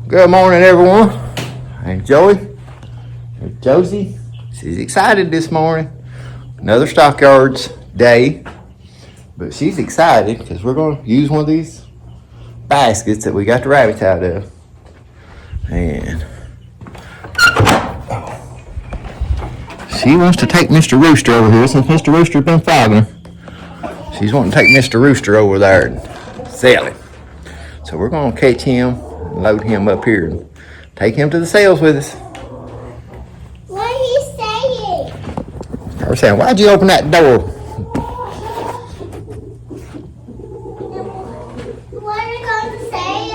Good morning, everyone. And Joey, Josie, she's excited this morning. Another Stockyards day, but she's excited because we're going to use one of these baskets that we got the rabbits out of. And she wants to take Mr. Rooster over here since Mr. Rooster's been flogging. She's wanting to take Mr. Rooster over there and sell him. So we're going to catch him, load him up here, and take him to the sales with us. What are you saying? I was saying, why'd you open that door? What are you going to say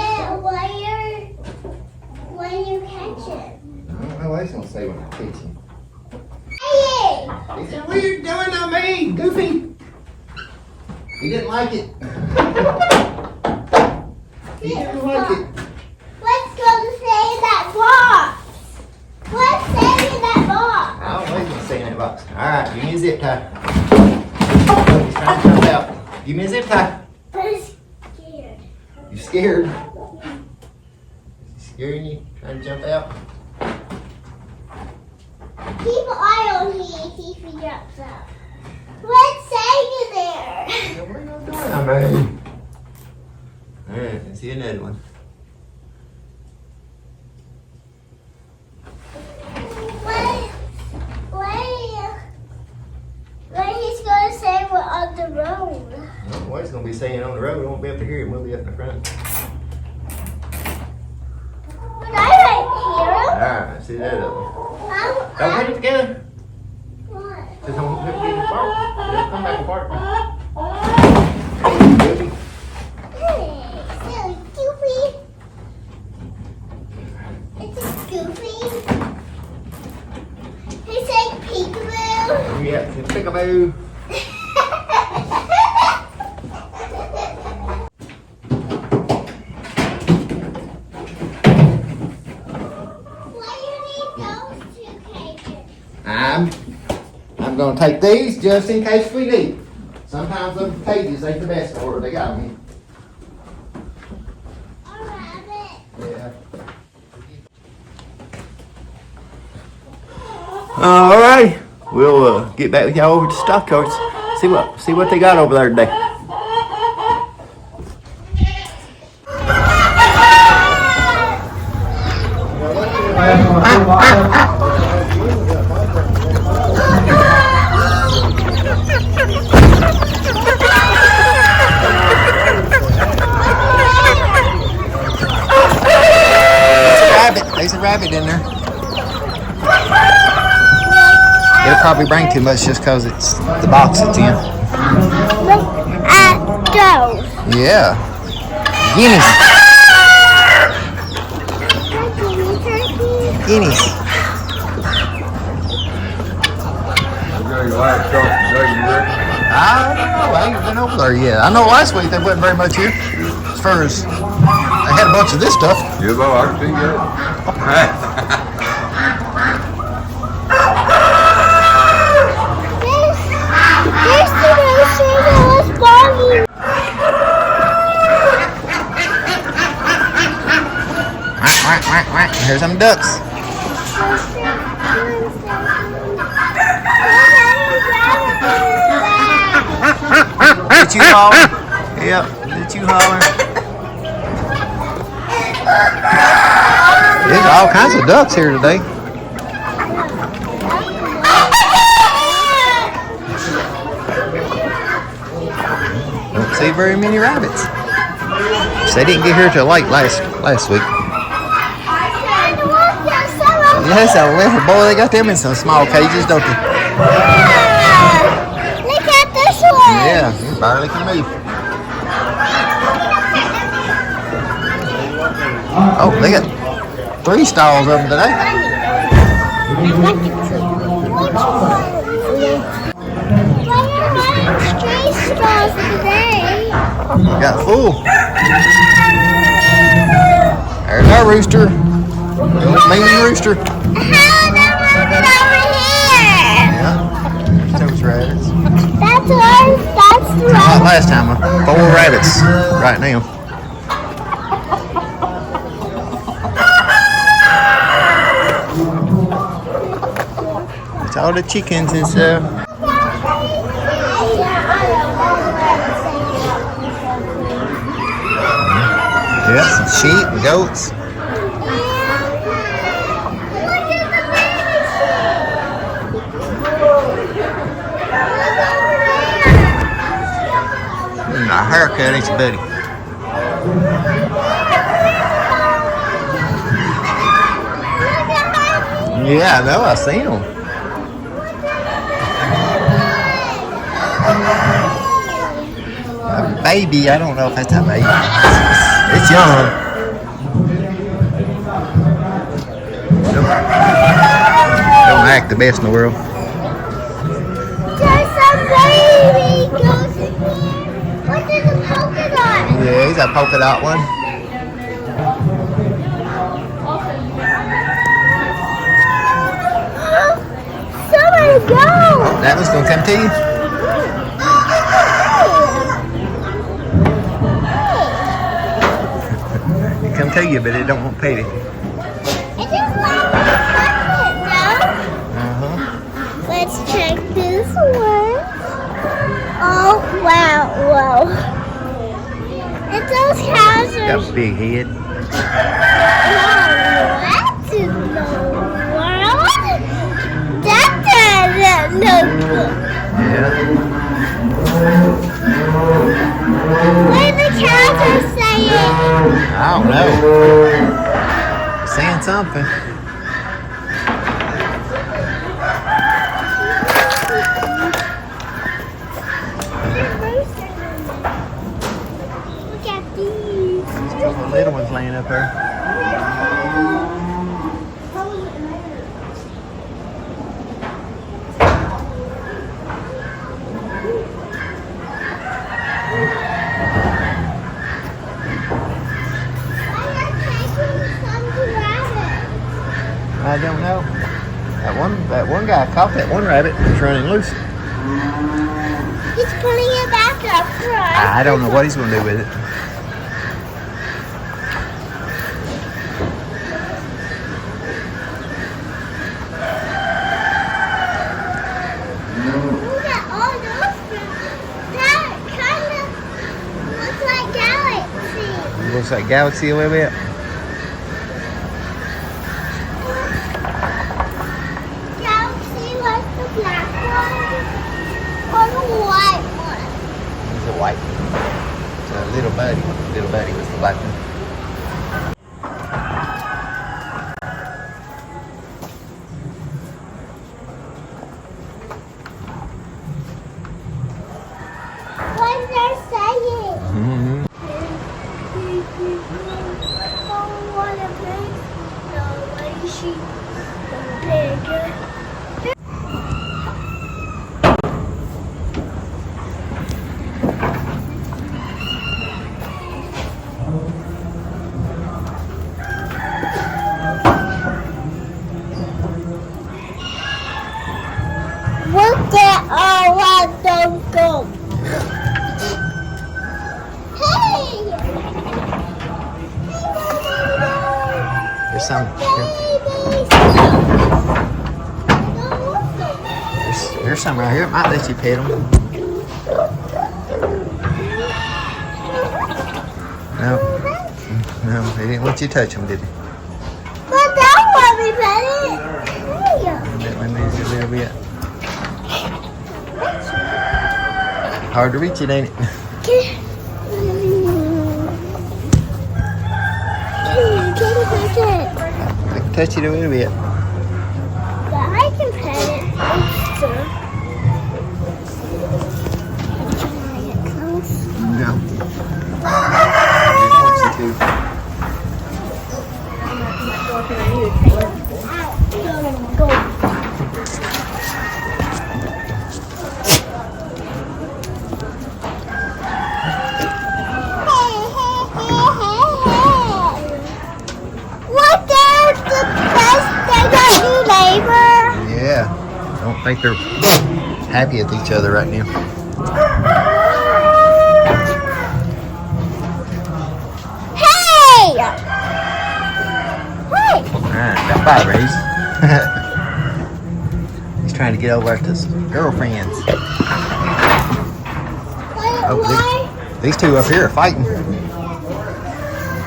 when you catch it? I don't know what he's going to say when I catch him. Hey! He said, what are you doing to me, Goofy? He didn't like it. He didn't like it. What's going to say in that box? What's saying in that box? I don't know what he's going to say in that box. All right, give me a zip tie. He's trying to jump out. Give me a zip tie. I'm scared. You scared? Is he scaring you? Trying to jump out? Keep an eye on him, see if he jumps up. What's saying in there? What are you doing? I mean. All right, let's see another one. What he's going to say we're on the road. What he's going to be saying on the road, we won't be able to hear him. We'll be up in the front. But I like hear him. All right, let's see that other one. Don't put it together. What? Just don't put it apart. Just come back apart. Hey, silly Goofy. It's a Goofy. He's saying peekaboo. Yeah, it's a peekaboo. Why do you need those two cages? I'm going to take these just in case we need. Sometimes those cages ain't the best for it. They got me. A rabbit. Yeah. All right, we'll get back with y'all over to Stockyards. See what they got over there today. There's a rabbit in there. It'll probably bring too much just because it's the box it's in. Look at those. Yeah. Guineas. Guineas. I don't know. I ain't been over there yet. I know last week there wasn't very much here. As far as they had a bunch of this stuff. Yeah, well, I can see that. There's the rooster that was barking. Here's some ducks. Did you holler? Yep. Did you holler? There's all kinds of ducks here today. Don't see very many rabbits. They didn't get here till late last week. Yes, boy, they got them in some small cages, don't they? Look at this one. Yeah, you barely can move. Oh, they got 3 stalls of them today. Got full. There's our rooster. Mean rooster. How did it over here? Yeah. Those rabbits. That's the rabbit. Not last time. 4 rabbits right now. all the chickens and stuff. Yeah, some sheep and goats. A haircut, ain't you, buddy? Yeah, I know. I seen them. A baby. I don't know if that's a baby. It's young. Don't act the best in the world. There's a baby goes in here. What is a polka dot? Yeah, he's a polka dot one. Somewhere to go. That one's gonna come to you. It come to you, but it don't want to pay you. It just like it, no? Let's check this one. Oh, wow, whoa. And those cows are... Got a big head. What in the world? That doesn't look good. Yeah. What are the cows are saying? I don't know. Saying something. Look at these. Still the little ones laying up there. I don't know. That one guy caught that one rabbit. It's running loose. He's pulling it back up front. I don't know what he's going to do with it. Look at all those fruits. That kind of looks like galaxy. Looks like Galaxy a little bit. Galaxy was the black one or the white one? It's a white one. It's a little buddy. Little buddy was the black one. What's they saying? Mm-hmm. Oh, what a big she bigger. Look at all of them go. Hey! There's some. There's some right here. It might let you pet them. No. No, they didn't let you touch them, did they? But that one we pet it. That one needs a little bit. Hard to reach it, ain't it? I can touch it a little bit. But I can pet it. Rooster. Can I get close? No. I didn't want you to. Go. What? There's the best thing I do, neighbor. Yeah. I don't think they're happy with each other right now. Hey! Hey! Alright, got 5 rays. He's trying to get over to his girlfriend's. Why? These two up here are fighting.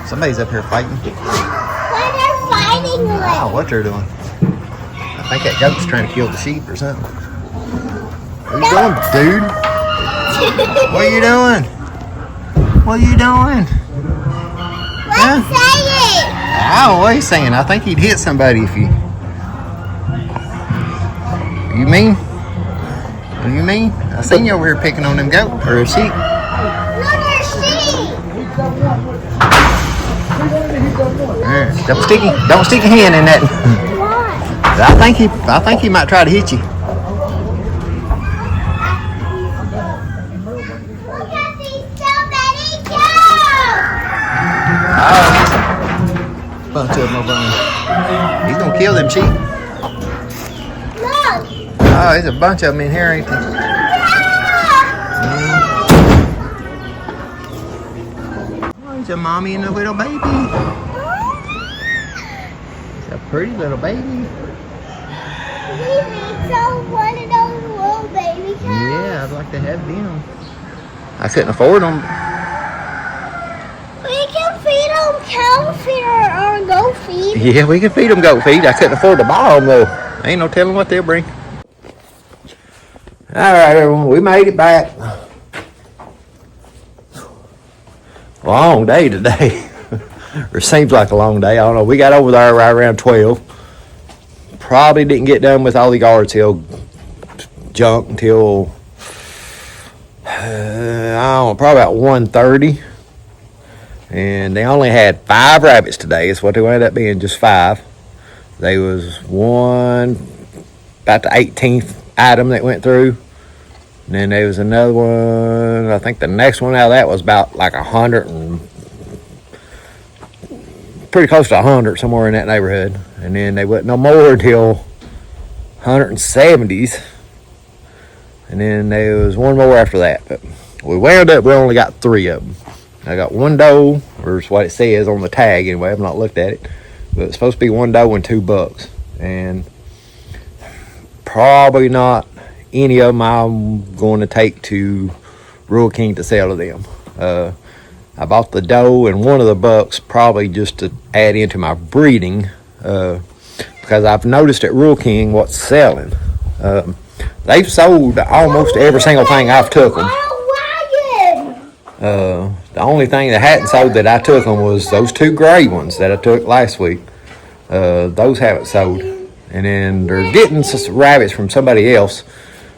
Somebody's up here fighting. Why they're fighting? Wow, what they're doing. I think that goat's trying to kill the sheep or something. What are you doing, dude? What are you doing? What are you doing? Let's say it. Oh, what are you saying? I think he'd hit somebody if you... You mean? What do you mean? I seen you over here picking on them goat or a sheep. Look at sheep. Don't stick your hand in that. Why? I think he might try to hit you. Look at these so many cows. Oh, bunch of them over there. He's gonna kill them sheep. Look. Oh, there's a bunch of them in here, ain't there? Oh, there's a mommy and a little baby. It's a pretty little baby. We need one of those little baby cows. Yeah, I'd like to have them. I couldn't afford them. We can feed them cow feed or goat feed. Yeah, we can feed them goat feed. I couldn't afford to buy them though. Ain't no telling what they'll bring. All right, everyone, we made it back. Long day today. Or seems like a long day. I don't know. We got over there right around 12. Probably didn't get done with all the guards hill junk until I don't know, probably about 1:30. And they only had 5 rabbits today. It's what they ended up being, just 5. There was one about the 18th item that went through. And then there was another one. I think the next one out of that was about like 100 and pretty close to 100, somewhere in that neighborhood. And then they wasn't no more until 170s. And then there was one more after that. But we wound up, we only got 3 of them. I got 1 doe, or it's what it says on the tag anyway. I've not looked at it. But it's supposed to be 1 doe and 2 bucks. And probably not any of them I'm going to take to Rural King to sell to them. I bought the doe and 1 of the bucks probably just to add into my breeding, because I've noticed at Rural King what's selling. They've sold almost every single thing I've took them. The only thing that hadn't sold that I took them was those 2 gray ones that I took last week. Those haven't sold. And then they're getting some rabbits from somebody else,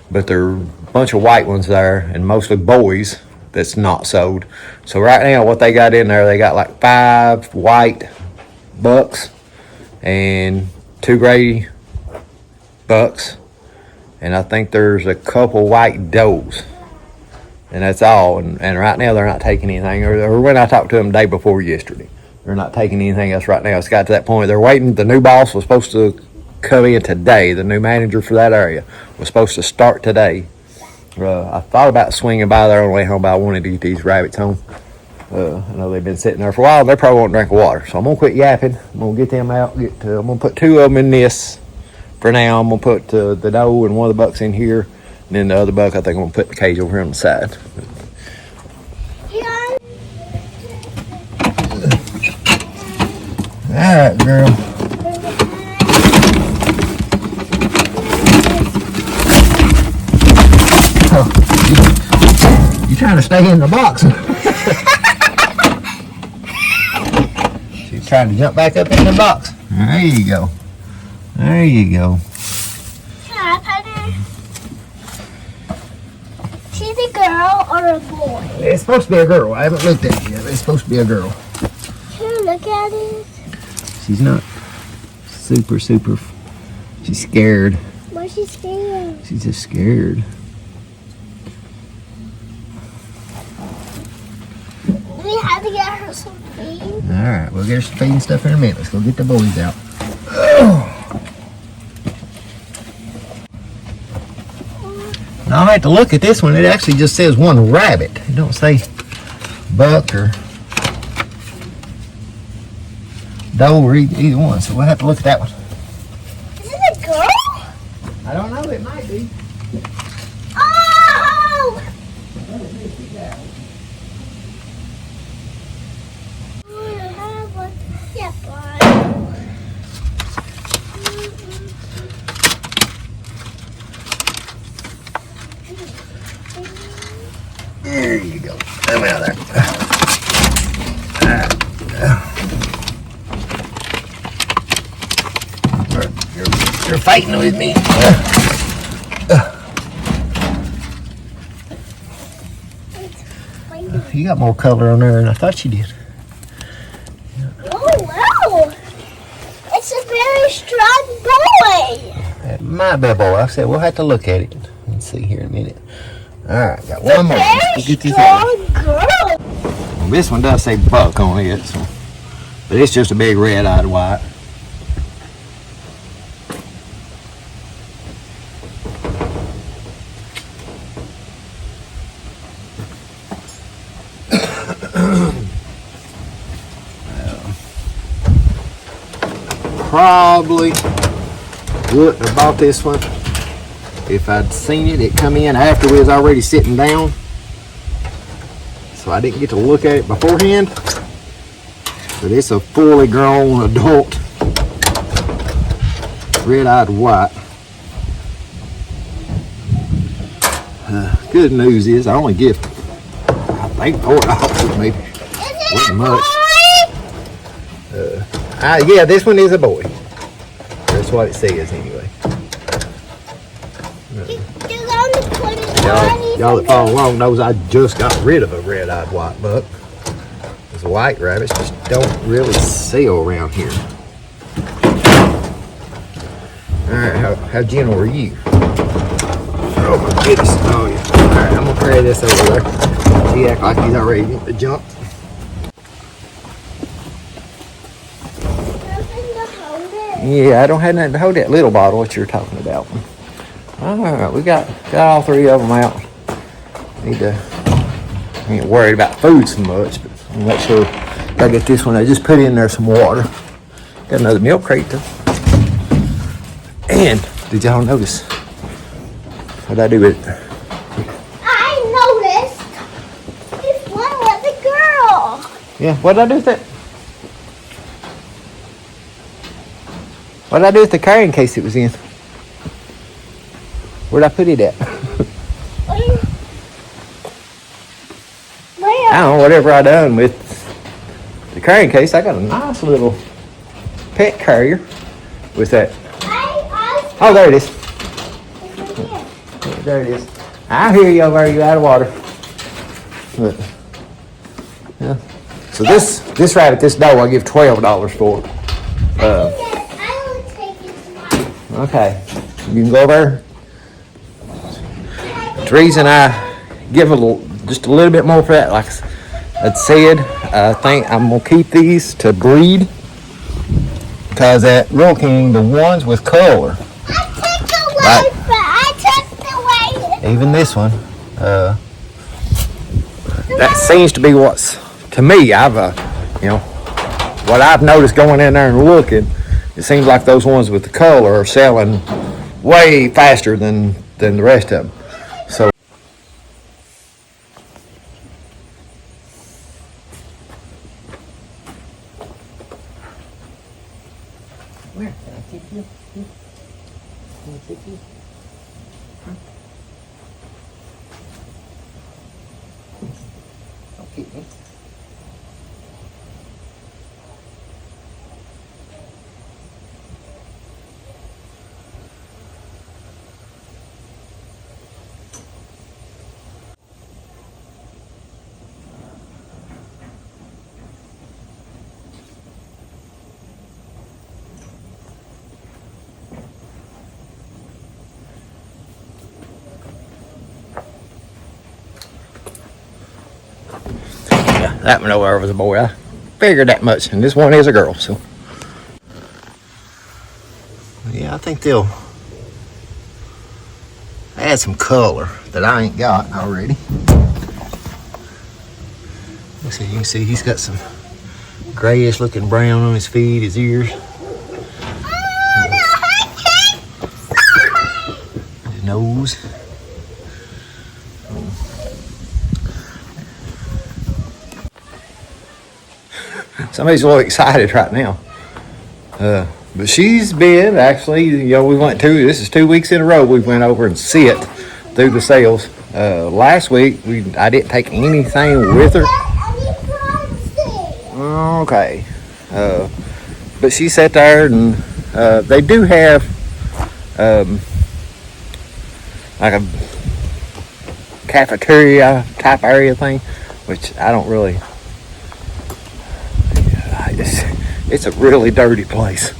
but there are a bunch of white ones there, and mostly boys that's not sold. So right now what they got in there, they got like 5 white bucks and 2 gray bucks, and I think there's a couple white does, and that's all. And right now they're not taking anything, or when I talked to them the day before yesterday, they're not taking anything else right now. It's got to that point they're waiting. The new boss was supposed to come in today. The new manager for that area was supposed to start today. I thought about swinging by there on the way home, but I wanted to get these rabbits home. I know they've been sitting there for a while. They probably won't drink water, so I'm gonna quit yapping. I'm gonna get them out. I'm gonna put 2 of them in this for now. I'm gonna put the doe and 1 of the bucks in here, and then the other buck I think I'm gonna put in the cage over here on the side. All right, girl. You trying to stay in the box? She's trying to jump back up in the box. There you go. There you go. Can I pet her? She's a girl or a boy? It's supposed to be a girl. I haven't looked at it yet. It's supposed to be a girl. Can you look at it? She's not super. She's scared. Why is she scared? She's just scared. We have to get her some feed. All right, we'll get her some feed and stuff in a minute. Let's go get the boys out. Now I have to look at this one. It actually just says 1 rabbit. It don't say buck or doe or either one. So we'll have to look at that one. Is it a girl? I don't know. it might be. Oh! There you go. Come out there. You're fighting with me. You got more color on there than I thought you did. Oh, wow. It's a very strong boy. That might be a boy. I said we'll have to look at it. Let's see here in a minute. Alright, got one more. Let's get this Strong girl. Well, this one does say buck on it, so, but it's just a big red-eyed white. Probably wouldn't have bought this one if I'd seen it. It come in after we was already sitting down, so I didn't get to look at it beforehand. But it's a fully grown adult red-eyed white. Good news is I only get, I think, $4 maybe. Wasn't much. Yeah, this one is a boy. That's what it says anyway. Y'all that follow along knows I just got rid of a red-eyed white buck. Those white rabbits just don't really sell around here. Alright, how gentle are you? Oh my goodness. Oh yeah. Alright, I'm gonna carry this over there. He act like he's already in the jump. Yeah, I don't have nothing to hold that little bottle that you're talking about. Alright, we got all three of them out. I ain't worried about food so much, but I'll make sure I get this one. I just put in there some water. Got another milk crate though. And did y'all notice what I do with it? I noticed this one was a girl. Yeah, what did I do with it? What did I do with the carrying case it was in? Where'd I put it at? Where? I don't know, whatever I done with the carrying case. I got a nice little pet carrier with that. Oh, there it is. There it is. I hear you over there. You out of water. But, yeah. So this rabbit, this doe, I give $12 for. Okay, you can go there. The reason I give just a little bit more for that, like I said, I think I'm gonna keep these to breed, because at Royal King, the ones with color, I took the way. even this one, that seems to be what's, to me, what I've noticed going in there and looking. It seems like those ones with the color are selling way faster than the rest of them. So where can I take you? Can I take you? Don't keep me. That one over was a boy. I figured that much, and this one is a girl. So, yeah, I think they'll add some color that I ain't got already. So you can see he's got some grayish looking brown on his feet, his ears. nose. Somebody's a little excited right now. But she's been actually, we went this is 2 weeks in a row we went over and sit through the sales. Last week I didn't take anything with her. Okay. But she sat there and they do have like a cafeteria type area thing, which I don't really. It's a really dirty place,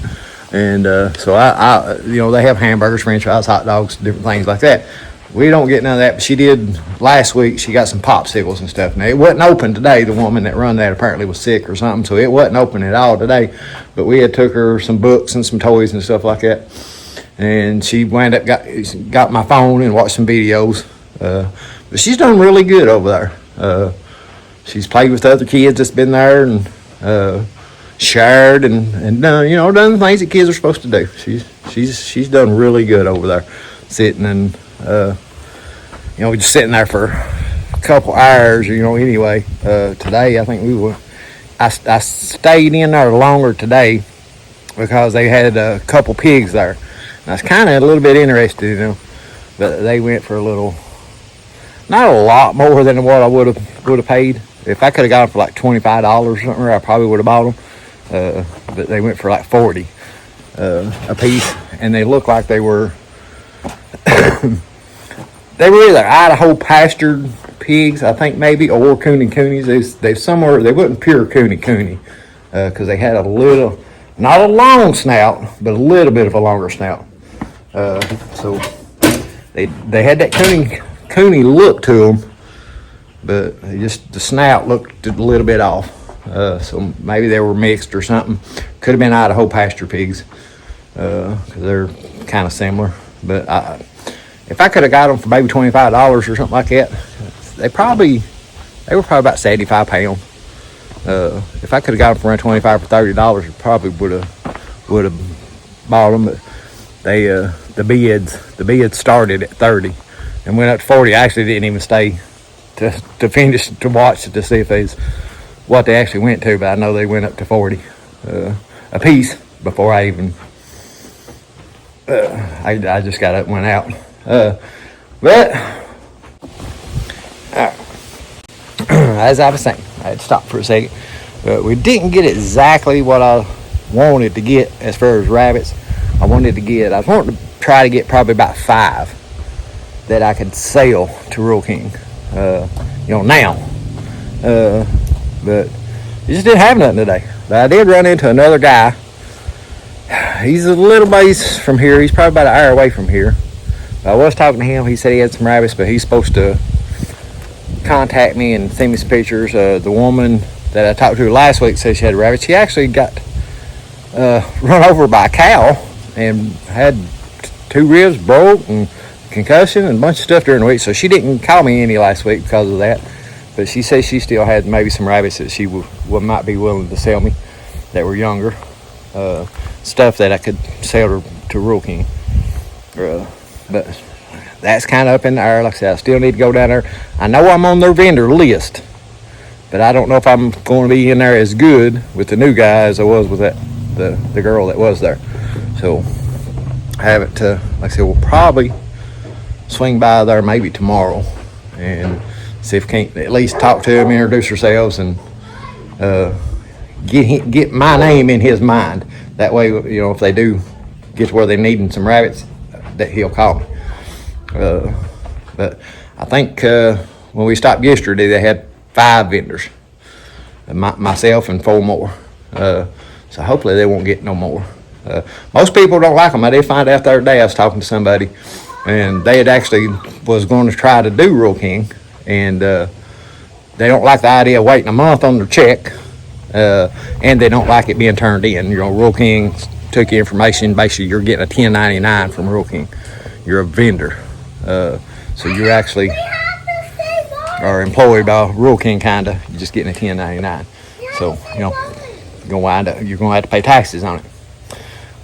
and so I they have hamburgers, french fries, hot dogs, different things like that. We don't get none of that, but she did last week. She got some popsicles and stuff. Now, it wasn't open today. The woman that run that apparently was sick or something, so it wasn't open at all today. But we had took her some books and some toys and stuff like that. And she wound up got my phone and watched some videos. But she's done really good over there. She's played with other kids that's been there and shared and done, done the things that kids are supposed to do. She's done really good over there, sitting and just sitting there for a couple hours, anyway. Today I think I stayed in there longer today because they had a couple pigs there. And I was kind of a little bit interested, but they went for a little, not a lot more than what I would have paid. If I could have got them for like $25 or something, I probably would have bought them. But they went for like $40 a piece, and they looked like they were they were either Idaho pastured pigs, I think maybe, or coonies. They somewhere they wasn't pure cooney because they had a little, not a long snout, but a little bit of a longer snout. So they had that cooney look to them, but the snout looked a little bit off. So maybe they were mixed or something. Could have been Idaho pasture pigs because they're kind of similar. But if I could have got them for maybe $25 or something like that, they were probably about 75 pounds. If I could have got them for around $25 or $30, I probably would have bought them. But the bids started at 30 and went up to 40. I actually didn't even stay to finish to watch to see if they's what they actually went to, but I know they went up to 40 a piece before I even I just got up and went out. But as I was saying, I had to stop for a second. We didn't get exactly what I wanted to get as far as rabbits. I was wanting to try to get probably about 5 that I could sell to Rural King, now. But he just didn't have nothing today. But I did run into another guy. He's a little ways from here. He's probably about an hour away from here. I was talking to him. He said he had some rabbits, but he's supposed to contact me and send me some pictures. The woman that I talked to last week said she had rabbits. She actually got run over by a cow and had 2 ribs broke and concussion and a bunch of stuff during the week. So she didn't call me any last week because of that. But she says she still had maybe some rabbits that she might be willing to sell me that were younger. Stuff that I could sell to Rural King. But that's kind of up in the air. Like I said, I still need to go down there. I know I'm on their vendor list, but I don't know if I'm going to be in there as good with the new guy as I was with the girl that was there. So I haven't, like I said, we'll probably swing by there maybe tomorrow and see if we can't at least talk to him, introduce ourselves, and get my name in his mind. That way, if they do get to where they're needing some rabbits, that he'll call me. But I think when we stopped yesterday, they had 5 vendors, myself and 4 more. So hopefully they won't get no more. Most people don't like them. I did find out the other day. I was talking to somebody, and they had actually was going to try to do Rural King, and they don't like the idea of waiting a month on their check, and they don't like it being turned in. Rural King took your information. Basically, you're getting a 1099 from Rural King. You're a vendor, so you're actually are employed by Rural King, kinda. You're just getting a 1099. So you're gonna have to pay taxes on it.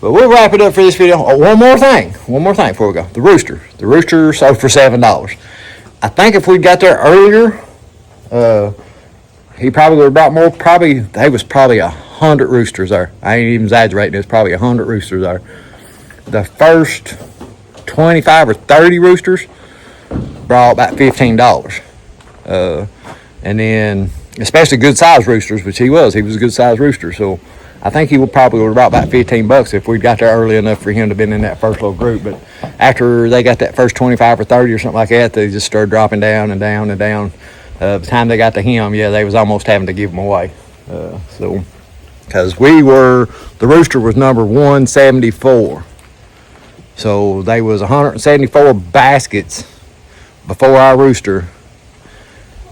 But we'll wrap it up for this video. Oh, one more thing before we go. The rooster sold for $7. I think if we got there earlier, he probably would have brought more. There was probably 100 roosters there. I ain't even exaggerating. There's probably 100 roosters there. The first 25 or 30 roosters brought about $15. And then, especially good sized roosters, which he was a good sized rooster. So I think he would probably would have brought about $15 if we'd got there early enough for him to have been in that first little group. But after they got that first 25 or 30 or something like that, they just started dropping down and down and down. By the time they got to him, yeah, they was almost having to give him away. Because the rooster was number 174. So they was 174 baskets before our rooster.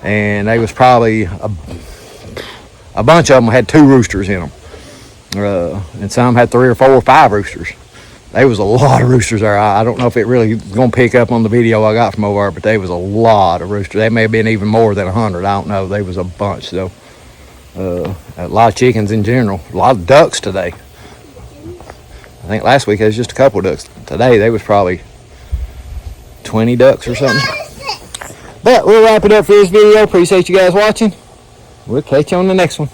And they was probably, a bunch of them had 2 roosters in them. And some had 3 or 4 or 5 roosters. There was a lot of roosters there. I don't know if it really is going to pick up on the video I got from over there, but there was a lot of roosters. There may have been even more than 100. I don't know. There was a bunch, though. A lot of chickens in general. A lot of ducks today. I think last week there was just a couple of ducks. Today there was probably 20 ducks or something. But we'll wrap it up for this video. Appreciate you guys watching. We'll catch you on the next one.